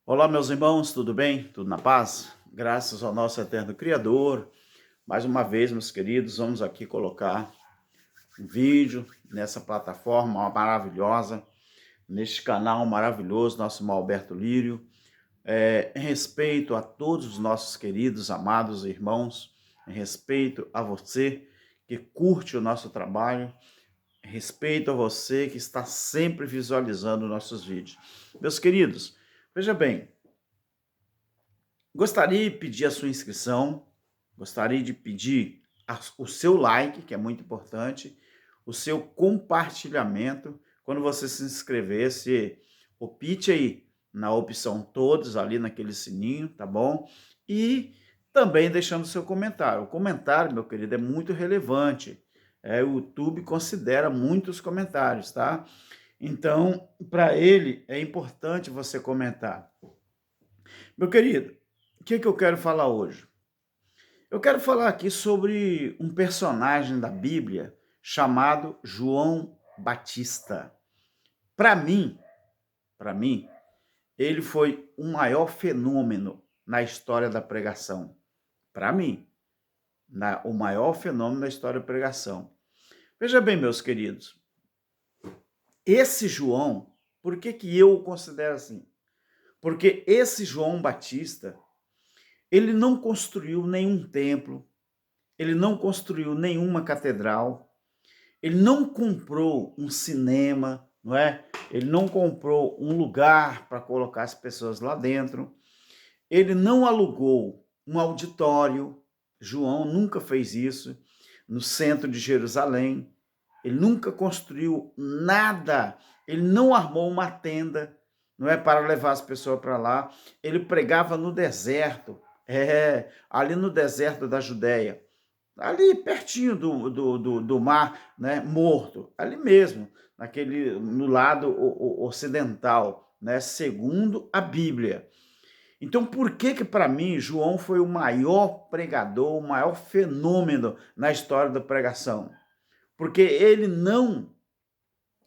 Olá, meus irmãos, tudo bem? Tudo na paz? Graças ao nosso eterno Criador. Mais uma vez, meus queridos, vamos aqui colocar um vídeo nessa plataforma maravilhosa, neste canal maravilhoso, nosso irmão Alberto Lírio, em respeito a todos os nossos queridos, amados irmãos, em respeito a você que curte o nosso trabalho, em respeito a você que está sempre visualizando nossos vídeos. Meus queridos, veja bem, gostaria de pedir a sua inscrição, gostaria de pedir o seu like, que é muito importante, o seu compartilhamento. Quando você se inscrever, você opte aí na opção todos, ali naquele sininho, tá bom? E também deixando o seu comentário. O comentário, meu querido, é muito relevante. O YouTube considera muitos comentários, tá? Então, para ele, é importante você comentar. Meu querido, o que eu quero falar hoje? Eu quero falar aqui sobre um personagem da Bíblia chamado João Batista. Para mim, para mim, ele foi o maior fenômeno na história da pregação. Para mim, o maior fenômeno da história da pregação. Veja bem, meus queridos, esse João, por que eu o considero assim? Porque esse João Batista, ele não construiu nenhum templo, ele não construiu nenhuma catedral, ele não comprou um cinema, não é? Ele não comprou um lugar para colocar as pessoas lá dentro, ele não alugou um auditório, João nunca fez isso, no centro de Jerusalém, ele nunca construiu nada, ele não armou uma tenda, não é, para levar as pessoas para lá, ele pregava no deserto, ali no deserto da Judéia, ali pertinho do mar, né, Morto, ali mesmo, no lado ocidental, né, segundo a Bíblia. Então, por que para mim João foi o maior pregador, o maior fenômeno na história da pregação? Porque ele não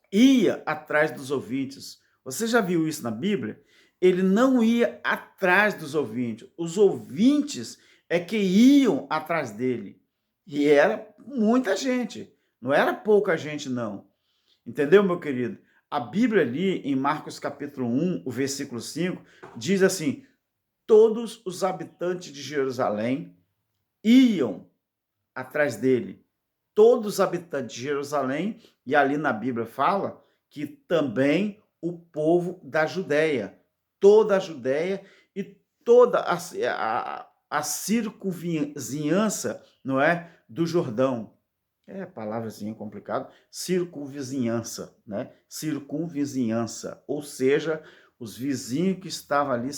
ia atrás dos ouvintes. Você já viu isso na Bíblia? Ele não ia atrás dos ouvintes. Os ouvintes é que iam atrás dele. E era muita gente. Não era pouca gente, não. Entendeu, meu querido? A Bíblia ali, em Marcos capítulo 1, o versículo 5, diz assim: todos os habitantes de Jerusalém iam atrás dele. Todos os habitantes de Jerusalém, e ali na Bíblia fala que também o povo da Judéia, toda a Judéia e toda a circunvizinhança, não é, do Jordão. É palavrazinha complicada, circunvizinhança, né? Circunvizinhança, ou seja, os vizinhos que estavam ali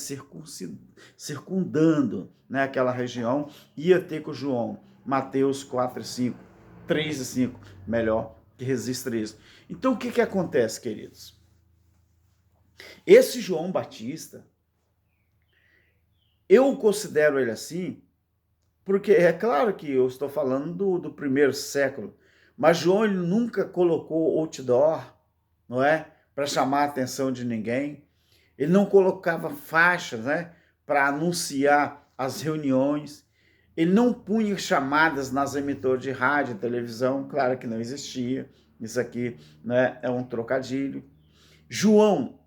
circundando, né, aquela região, ia ter com João. Mateus 4 e 5, 3 e 5, melhor que registra isso. Então, o que acontece, queridos? Esse João Batista, eu considero ele assim, porque é claro que eu estou falando do primeiro século, mas João ele nunca colocou outdoor, não é? Para chamar a atenção de ninguém. Ele não colocava faixas, né? Para anunciar as reuniões. Ele não punha chamadas nas emissoras de rádio e televisão, claro que não existia. Isso aqui, né, é um trocadilho. João,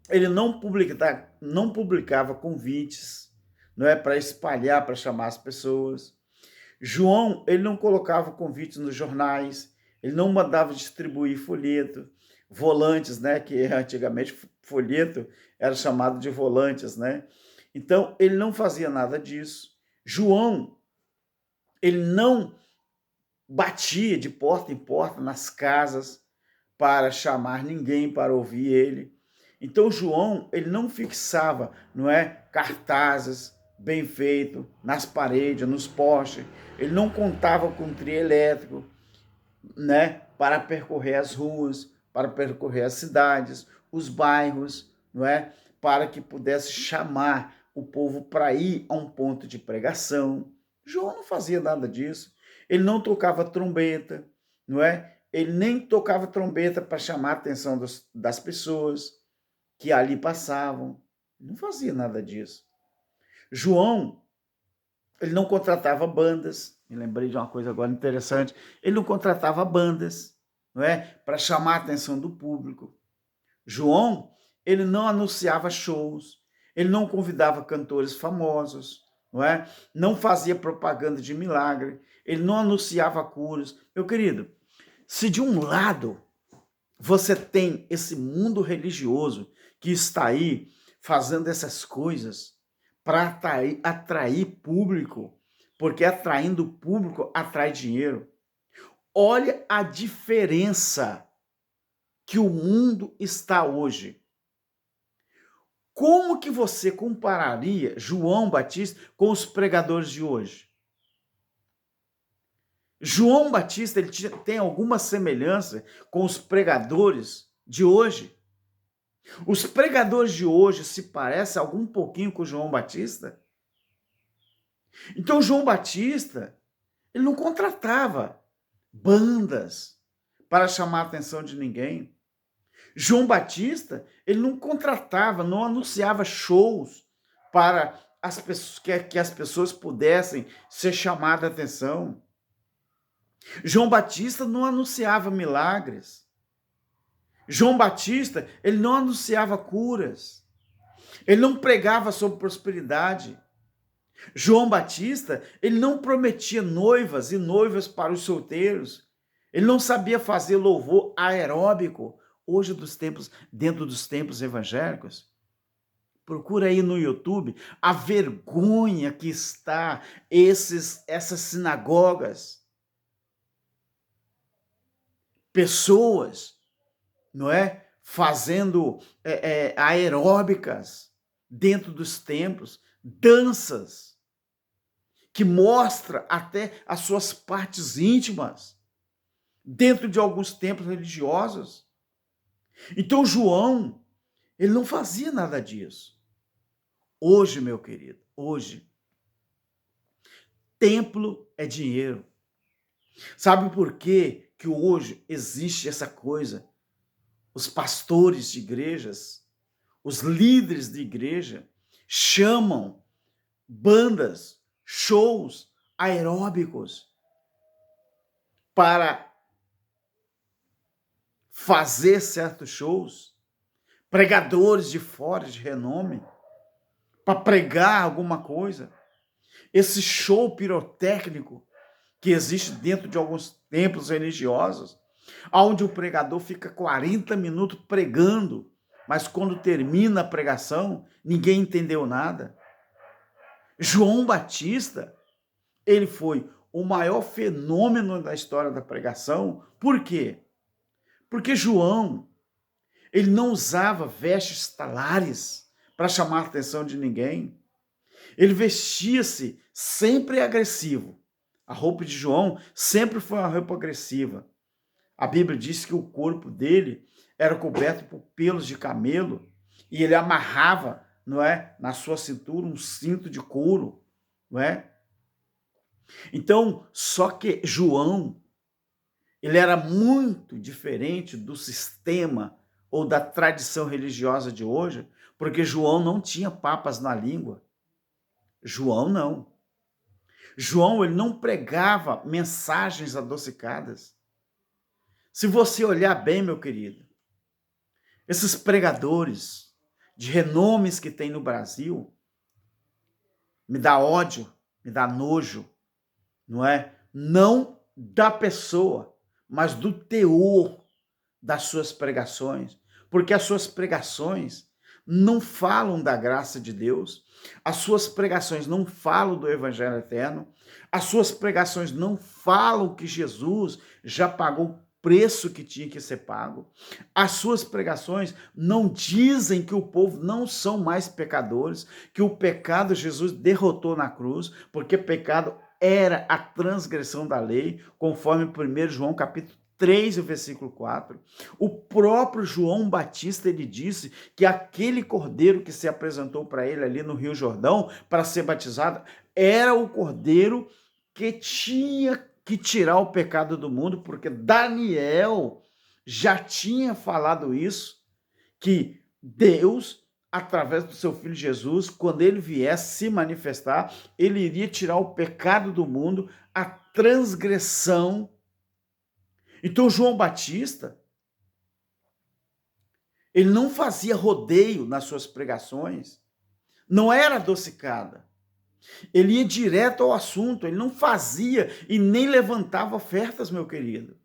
ele não publicava convites, não é, para espalhar, para chamar as pessoas. João, ele não colocava convites nos jornais, ele não mandava distribuir folheto, volantes, né, que antigamente folheto era chamado de volantes, né? Então, ele não fazia nada disso. João, ele não batia de porta em porta nas casas para chamar ninguém para ouvir ele. Então João, ele não fixava, não é, cartazes bem feito nas paredes, nos postes. Ele não contava com trio elétrico, né, para percorrer as ruas, para percorrer as cidades, os bairros, não é, para que pudesse chamar o povo para ir a um ponto de pregação. João não fazia nada disso. Ele não tocava trombeta, não é? Ele nem tocava trombeta para chamar a atenção das pessoas que ali passavam, Não fazia nada disso. João, ele não contratava bandas. Me lembrei de uma coisa agora interessante. Ele não contratava bandas, não é, para chamar a atenção do público. João, ele não anunciava shows, ele não convidava cantores famosos, não é? Não fazia propaganda de milagre, ele não anunciava curas. Meu querido, se de um lado você tem esse mundo religioso que está aí fazendo essas coisas para atrair público, porque atraindo público atrai dinheiro. Olha a diferença que o mundo está hoje. Como que você compararia João Batista com os pregadores de hoje? João Batista ele tem alguma semelhança com os pregadores de hoje? Os pregadores de hoje se parecem algum pouquinho com João Batista? Então João Batista, ele não contratava bandas para chamar a atenção de ninguém. João Batista, ele não contratava, não anunciava shows para as pessoas, que as pessoas pudessem ser chamadas a atenção. João Batista não anunciava milagres. João Batista, ele não anunciava curas. Ele não pregava sobre prosperidade. João Batista, ele não prometia noivas e noivas para os solteiros. Ele não sabia fazer louvor aeróbico. Hoje, dentro dos templos evangélicos, procura aí no YouTube a vergonha que está essas sinagogas. Pessoas, não é? Fazendo aeróbicas dentro dos templos, danças, que mostra até as suas partes íntimas dentro de alguns templos religiosos. Então João, ele não fazia nada disso. Hoje, meu querido, hoje, templo é dinheiro. Sabe por quê que hoje existe essa coisa? Os pastores de igrejas, os líderes de igreja, chamam bandas, shows aeróbicos para fazer certos shows, pregadores de fora de renome, para pregar alguma coisa. Esse show pirotécnico que existe dentro de alguns templos religiosos, onde o pregador fica 40 minutos pregando, mas quando termina a pregação, ninguém entendeu nada. João Batista, ele foi o maior fenômeno da história da pregação. Por quê? Porque João, ele não usava vestes talares para chamar a atenção de ninguém. Ele vestia-se sempre agressivo. A roupa de João sempre foi uma roupa agressiva. A Bíblia diz que o corpo dele era coberto por pelos de camelo e ele amarrava, não é, na sua cintura um cinto de couro, não é? Então, só que João, ele era muito diferente do sistema ou da tradição religiosa de hoje, porque João não tinha papas na língua. João não. João, ele não pregava mensagens adocicadas. Se você olhar bem, meu querido, esses pregadores de renomes que tem no Brasil, me dá ódio, me dá nojo, não é? Não da pessoa, mas do teor das suas pregações, porque as suas pregações não falam da graça de Deus, as suas pregações não falam do evangelho eterno, as suas pregações não falam que Jesus já pagou o preço que tinha que ser pago, as suas pregações não dizem que o povo não são mais pecadores, que o pecado Jesus derrotou na cruz, porque pecado era a transgressão da lei, conforme 1 João capítulo 3, o versículo 4. O próprio João Batista, ele disse que aquele cordeiro que se apresentou para ele ali no Rio Jordão para ser batizado era o cordeiro que tinha que tirar o pecado do mundo, porque Daniel já tinha falado isso, que Deus através do seu filho Jesus, quando ele viesse se manifestar, ele iria tirar o pecado do mundo, a transgressão. Então, João Batista, ele não fazia rodeio nas suas pregações, não era adocicada. Ele ia direto ao assunto, ele não fazia e nem levantava ofertas, meu querido.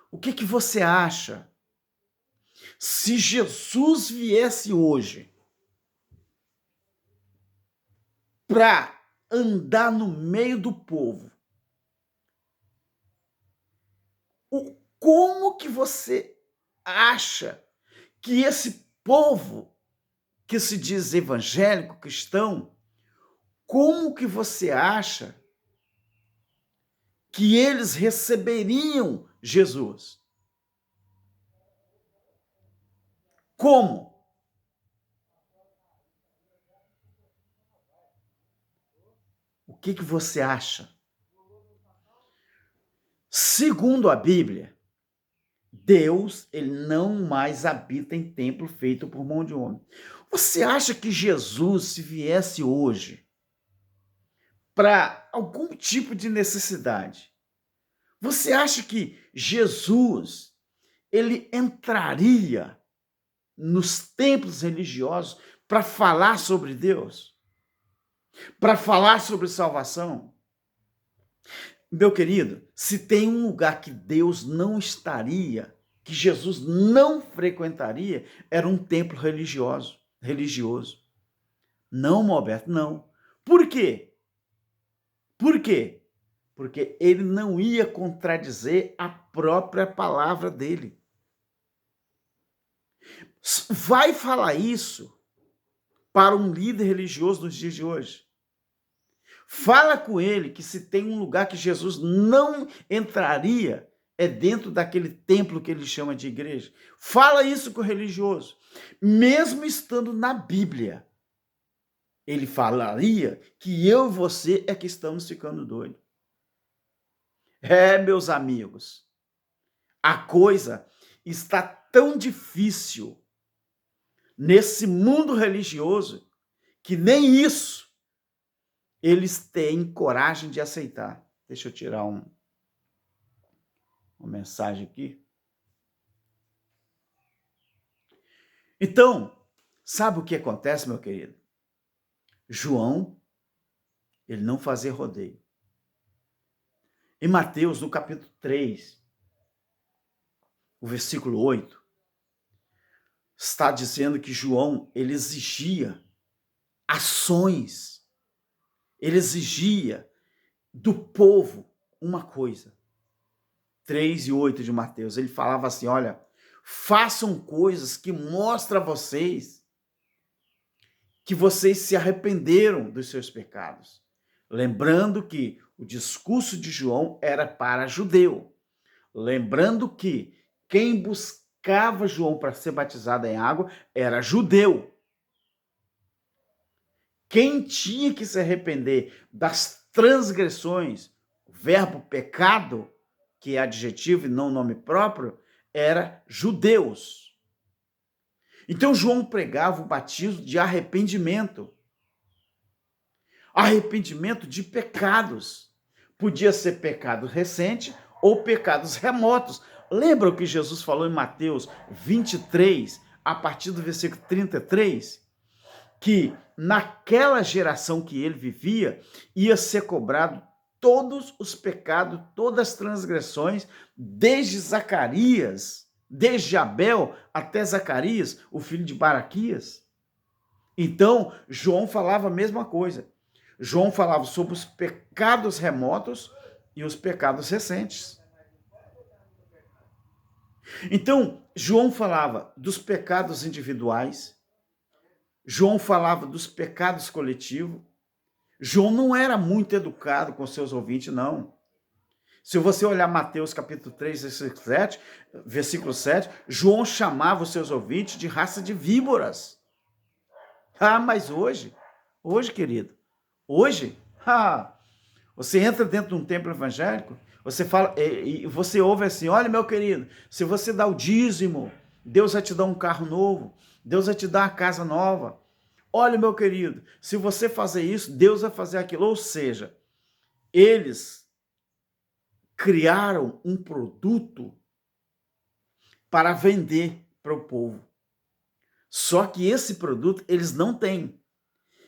O que você acha? Se Jesus viesse hoje para andar no meio do povo, como que você acha que esse povo que se diz evangélico, cristão, como que você acha que eles receberiam Jesus? Como? O que você acha? Segundo a Bíblia, Deus, ele não mais habita em templo feito por mão de homem. Você acha que Jesus, se viesse hoje para algum tipo de necessidade, você acha que Jesus, ele entraria nos templos religiosos para falar sobre Deus? Para falar sobre salvação? Meu querido, se tem um lugar que Deus não estaria, que Jesus não frequentaria, era um templo religioso. Não, Roberto, não. Por quê? Por quê? Porque ele não ia contradizer a própria palavra dele. Vai falar isso para um líder religioso nos dias de hoje. Fala com ele que se tem um lugar que Jesus não entraria, é dentro daquele templo que ele chama de igreja. Fala isso com o religioso. Mesmo estando na Bíblia, ele falaria que eu e você é que estamos ficando doidos. Meus amigos, a coisa está tão difícil nesse mundo religioso que nem isso eles têm coragem de aceitar. Deixa eu tirar uma mensagem aqui. Então, sabe o que acontece, meu querido? João, ele não fazia rodeio. Em Mateus, no capítulo 3, o versículo 8, está dizendo que João, ele exigia ações, ele exigia do povo uma coisa. 3 e 8 de Mateus, ele falava assim, olha, façam coisas que mostram a vocês que vocês se arrependeram dos seus pecados. Lembrando que o discurso de João era para judeu. Lembrando que quem buscava João para ser batizado em água era judeu. Quem tinha que se arrepender das transgressões, o verbo pecado, que é adjetivo e não nome próprio, era judeus. Então João pregava o batismo de arrependimento. Arrependimento de pecados. Podia ser pecado recente ou pecados remotos. Lembra o que Jesus falou em Mateus 23, a partir do versículo 33? Que naquela geração que ele vivia, ia ser cobrado todos os pecados, todas as transgressões, desde Zacarias, desde Abel até Zacarias, o filho de Baraquias. Então, João falava a mesma coisa. João falava sobre os pecados remotos e os pecados recentes. Então, João falava dos pecados individuais, João falava dos pecados coletivos. João não era muito educado com seus ouvintes, não. Se você olhar Mateus capítulo 3, versículo 7, João chamava os seus ouvintes de raça de víboras. Mas hoje, querido, você entra dentro de um templo evangélico, você fala, e você ouve assim, olha, meu querido, se você dá o dízimo, Deus vai te dar um carro novo. Deus vai te dar uma casa nova. Olha, meu querido, se você fazer isso, Deus vai fazer aquilo. Ou seja, eles criaram um produto para vender para o povo. Só que esse produto eles não têm.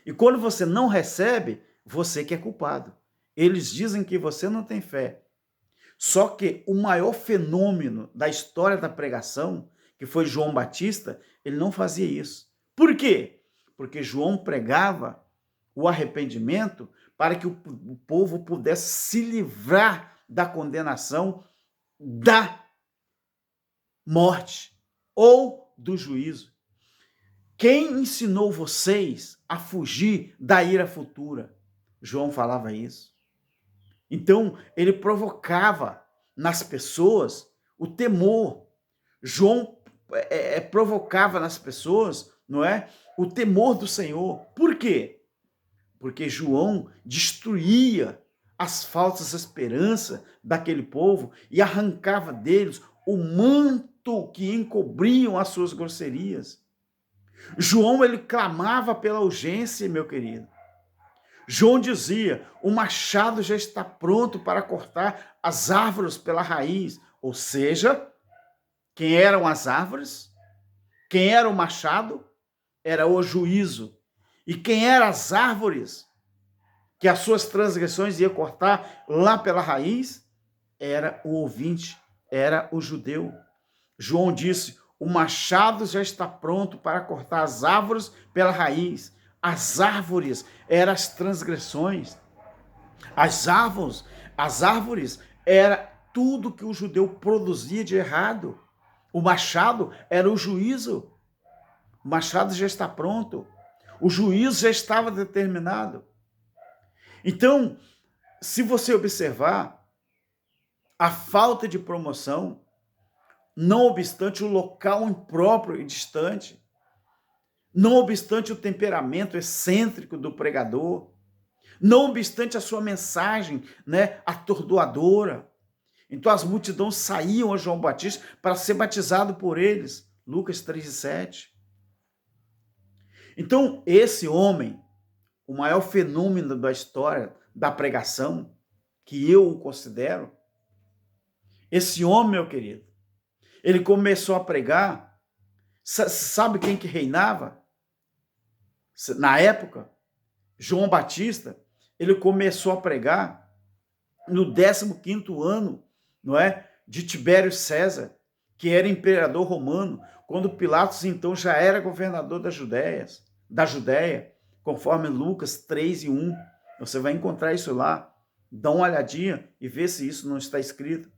E quando você não recebe, você que é culpado. Eles dizem que você não tem fé. Só que o maior fenômeno da história da pregação, que foi João Batista, ele não fazia isso. Por quê? Porque João pregava o arrependimento para que o povo pudesse se livrar da condenação, da morte ou do juízo. Quem ensinou vocês a fugir da ira futura? João falava isso. Então, ele provocava nas pessoas o temor. João provocava nas pessoas, não é? O temor do Senhor. Por quê? Porque João destruía as falsas esperanças daquele povo e arrancava deles o manto que encobriam as suas grosserias. João, ele clamava pela urgência, meu querido. João dizia, o machado já está pronto para cortar as árvores pela raiz. Ou seja, quem eram as árvores? Quem era o machado? Era o juízo. E quem eram as árvores? Que as suas transgressões ia cortar lá pela raiz? Era o ouvinte, era o judeu. João disse, o machado já está pronto para cortar as árvores pela raiz. As árvores eram as transgressões. As árvores era tudo que o judeu produzia de errado. O machado era o juízo. O machado já está pronto. O juízo já estava determinado. Então, se você observar, a falta de promoção, não obstante o local impróprio e distante, não obstante o temperamento excêntrico do pregador, não obstante a sua mensagem, né, atordoadora. Então as multidões saíam a João Batista para ser batizado por eles. Lucas 3:7. Então esse homem, o maior fenômeno da história da pregação, que eu o considero, esse homem, meu querido, ele começou a pregar, sabe quem que reinava? Na época, João Batista, ele começou a pregar no 15º ano, não é, de Tibério César, que era imperador romano, quando Pilatos então já era governador da Judéia, conforme Lucas 3:1. Você vai encontrar isso lá. Dá uma olhadinha e vê se isso não está escrito.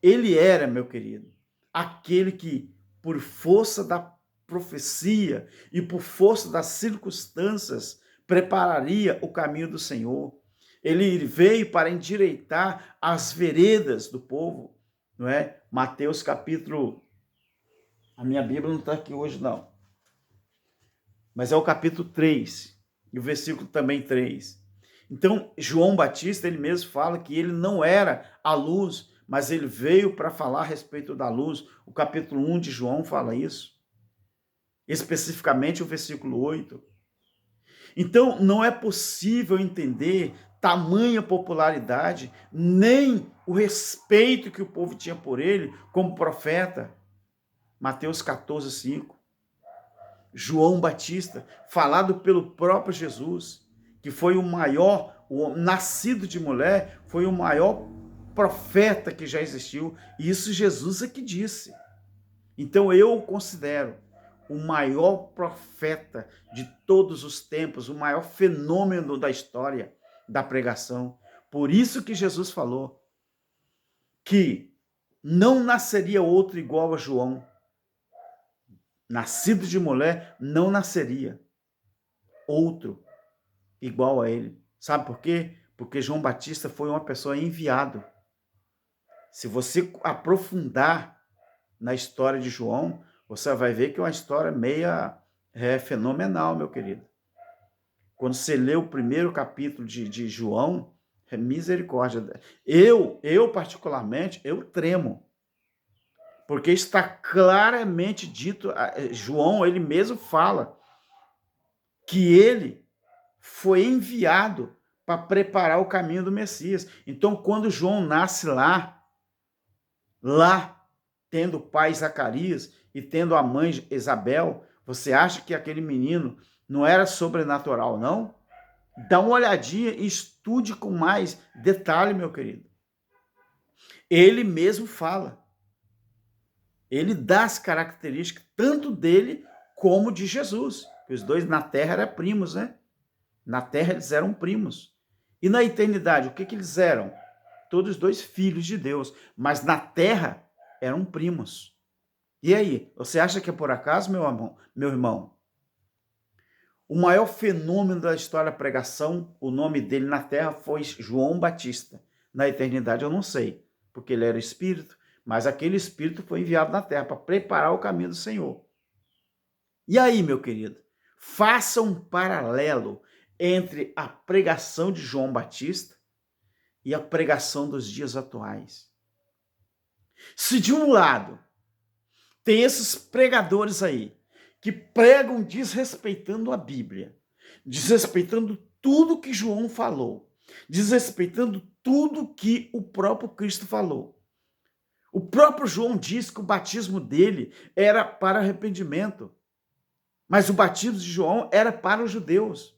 Ele era, meu querido, aquele que, por força da profecia e por força das circunstâncias, prepararia o caminho do Senhor. Ele veio para endireitar as veredas do povo, não é? Mateus capítulo... A minha Bíblia não está aqui hoje, não. Mas é o capítulo 3, e o versículo também 3. Então, João Batista, ele mesmo fala que ele não era a luz, mas ele veio para falar a respeito da luz. O capítulo 1 de João fala isso. Especificamente o versículo 8. Então, não é possível entender tamanha popularidade, nem o respeito que o povo tinha por ele como profeta. Mateus 14:5. João Batista, falado pelo próprio Jesus, que foi o maior, o nascido de mulher, foi o maior profeta que já existiu. E isso Jesus é que disse. Então eu o considero o maior profeta de todos os tempos, o maior fenômeno da história da pregação. Por isso que Jesus falou que não nasceria outro igual a João. Nascido de mulher, não nasceria outro igual a ele. Sabe por quê? Porque João Batista foi uma pessoa enviado. Se você aprofundar na história de João, você vai ver que é uma história meia fenomenal, meu querido. Quando você lê o primeiro capítulo de João, é misericórdia. Eu particularmente, eu tremo. Porque está claramente dito, João, ele mesmo fala que ele foi enviado para preparar o caminho do Messias. Então, quando João nasce lá, tendo o pai Zacarias e tendo a mãe Isabel, você acha que aquele menino não era sobrenatural, não? Dá uma olhadinha e estude com mais detalhe, meu querido. Ele mesmo fala. Ele dá as características tanto dele como de Jesus. Os dois na terra eram primos, né? Na terra eles eram primos. E na eternidade, o que eles eram? Todos dois filhos de Deus. Mas na terra eram primos. E aí, você acha que é por acaso, meu irmão? O maior fenômeno da história da pregação, o nome dele na terra foi João Batista. Na eternidade eu não sei, porque ele era espírito, mas aquele espírito foi enviado na terra para preparar o caminho do Senhor. E aí, meu querido, faça um paralelo entre a pregação de João Batista e a pregação dos dias atuais. Se de um lado tem esses pregadores aí que pregam desrespeitando a Bíblia, desrespeitando tudo que João falou, desrespeitando tudo que o próprio Cristo falou. O próprio João diz que o batismo dele era para arrependimento, mas o batismo de João era para os judeus.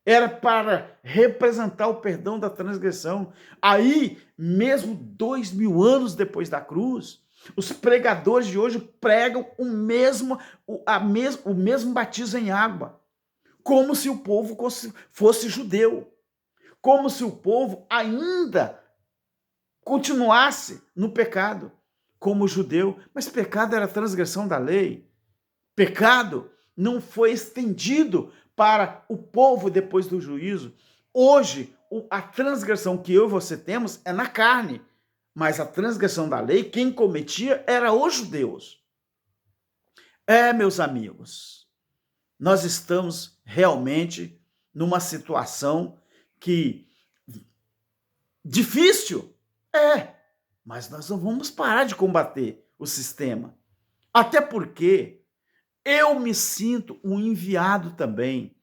Era para representar o perdão da transgressão. Aí, mesmo 2000 anos depois da cruz, os pregadores de hoje pregam o mesmo batismo em água, como se o povo fosse judeu, como se o povo ainda continuasse no pecado, como judeu. Mas pecado era transgressão da lei. Pecado não foi estendido para o povo depois do juízo. Hoje, a transgressão que eu e você temos é na carne, mas a transgressão da lei, quem cometia era os judeus. Meus amigos, nós estamos realmente numa situação que difícil, mas nós não vamos parar de combater o sistema. Até porque eu me sinto um enviado também.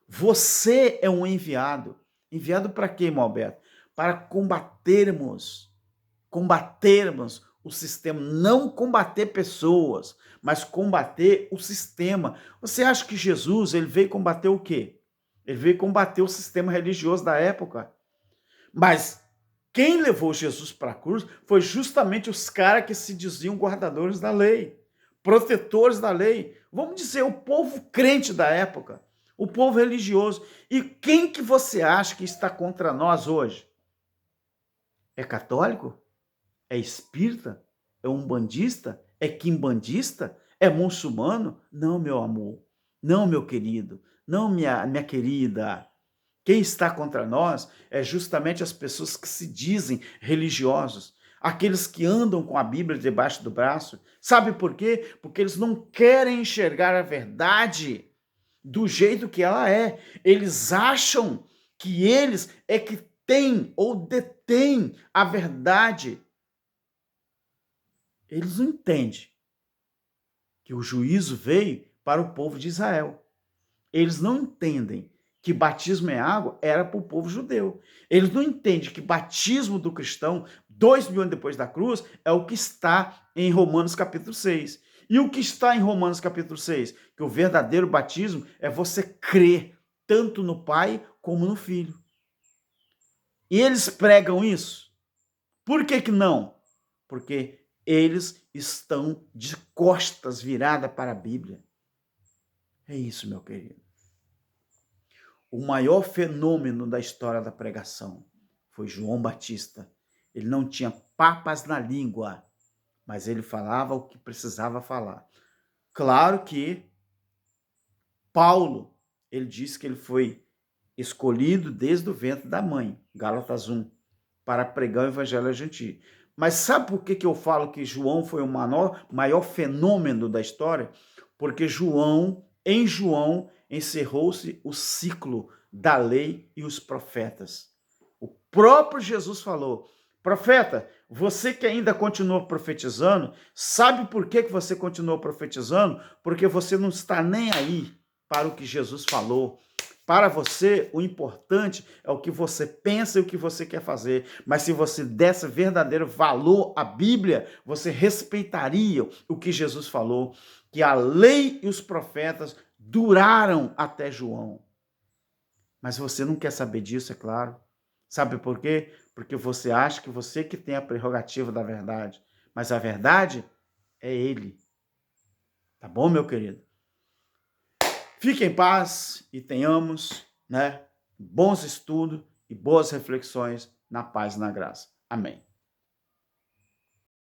Você é um enviado. Enviado para quê, irmão Alberto? Para combatermos o sistema. Não combater pessoas, mas combater o sistema. Você acha que Jesus ele veio combater o quê? Ele veio combater o sistema religioso da época. Mas quem levou Jesus para a cruz foi justamente os caras que se diziam guardadores da lei, protetores da lei. Vamos dizer, o povo crente da época, o povo religioso. E quem que você acha que está contra nós hoje? É católico? É espírita? É umbandista? É quimbandista? É muçulmano? Não, meu amor. Não, meu querido. Não, minha querida. Quem está contra nós é justamente as pessoas que se dizem religiosos, aqueles que andam com a Bíblia debaixo do braço. Sabe por quê? Porque eles não querem enxergar a verdade do jeito que ela é. Eles acham que eles é que têm ou detêm a verdade. Eles não entendem que o juízo veio para o povo de Israel. Eles não entendem que batismo em água era para o povo judeu. Eles não entendem que batismo do cristão, 2000 anos depois da cruz, é o que está em Romanos capítulo 6. E o que está em Romanos capítulo 6? Que o verdadeiro batismo é você crer tanto no Pai como no Filho. E eles pregam isso. Por que não? Porque eles estão de costas viradas para a Bíblia. É isso, meu querido. O maior fenômeno da história da pregação foi João Batista. Ele não tinha papas na língua, mas ele falava o que precisava falar. Claro que Paulo, ele disse que ele foi escolhido desde o ventre da mãe, Gálatas 1, para pregar o evangelho aos gentios. Mas sabe por que eu falo que João foi o maior fenômeno da história? Porque em João, encerrou-se o ciclo da lei e os profetas. O próprio Jesus falou, Profeta, você que ainda continua profetizando, sabe por que você continua profetizando? Porque você não está nem aí para o que Jesus falou. Para você, o importante é o que você pensa e o que você quer fazer. Mas se você desse verdadeiro valor à Bíblia, você respeitaria o que Jesus falou, que a lei e os profetas duraram até João. Mas você não quer saber disso, é claro. Sabe por quê? Porque você acha que você que tem a prerrogativa da verdade. Mas a verdade é ele. Tá bom, meu querido? Fique em paz e tenhamos, bons estudos e boas reflexões na paz e na graça. Amém.